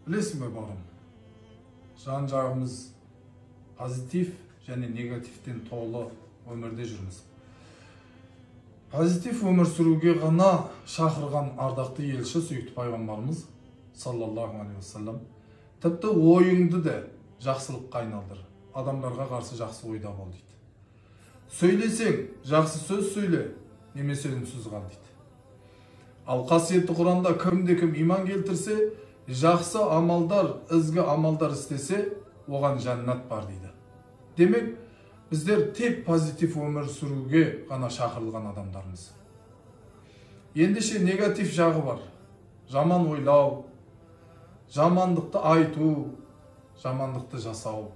Білесің бе бауырым, жан жағымыз позитив және негативтен толы өмірде жүрміз. Позитив өмір сүруге ғана шақырған ардақты елші сүйікті пайғамбарымыз саллаллаху алейхи вассалам тіпті ойыңды да жақсылыққа айналдыр, адамдарға қарсы жақсы ойда бол дейді. Сөйлесең жақсы сөз сөйле, немесе үнсіз қал дейді. Ал қасиетті Құранда кімде-кім иман келтірсе, жақсы амалдар, ізгі амалдар істесе, оған жәннат бар дейді. Демек, біздер тек позитив өмір сүруге ғана шақырылған адамдармыз. Ендеше негатив жағы бар. Жаман ойлау, жамандықты айту, жамандықты жасау.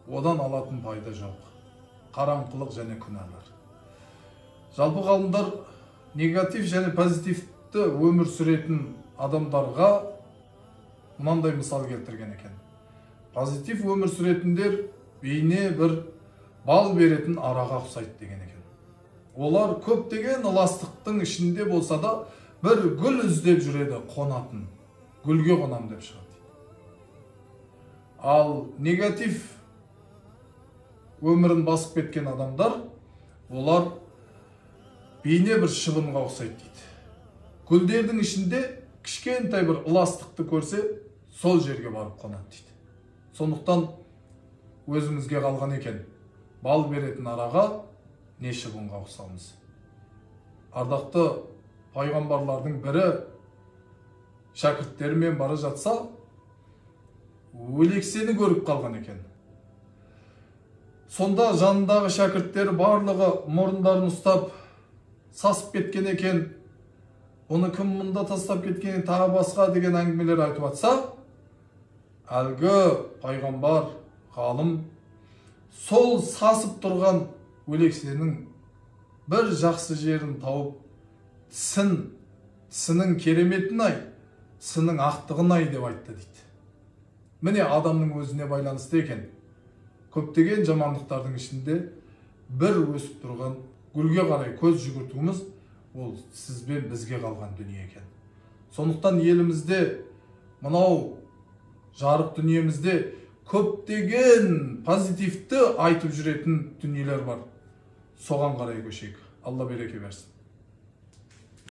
Одан алатын пайда жоқ. Қараңғылық және күнәлар. Жалпы ғалымдар негатив және позитивті өмір сүретін адамдарға мынандай мысал келтірген екен. Позитив өмір сүретіндер бейне бір бал беретін араға ұқсайды деген екен. Олар көптеген ыластықтың ішінде болса да бір гүл іздеп жүреді, қонатын. Гүлге қонам деп шығады. Ал негатив өмірін басып кеткен адамдар, олар бейне бір шыбынға ұқсайды дейді. Гүлдердің ішінде кішкентай бір ыластықты көрсе, сол жерге барып қонады дейді. Сондықтан өзімізге қалған екен, бал беретін араға не шыбынға ұқсамыз. Ардақты пайғамбарлардың бірі шәкірттерімен бара жатса, өлексені көріп қалған екен. Сонда жанындағы шәкірттері барлығы мұрындарын ұстап сасып кеткен екен. Оны кім мұнда тастап кеткен, тағы басқа деген әңгімелер айтып атса, әлгі пайғамбар, ғалым, сол сасып тұрған өлексенің бір жақсы жерін тауып, тісінің кереметін ай, тісінің ақтығын ай деп айтты дейді. Міне адамның өзіне байланысты екен. Көптеген жамандықтардың ішінде бір өсіп тұрған гүлге қарай көз жүгіртуіміз, ол сізбен бізге қалған дүние екен. Сондықтан елімізде, мынау жарық дүниемізде көптеген позитивті айтып жүретін дүниелер бар. Соған қарай көшейік. Алла береке берсін.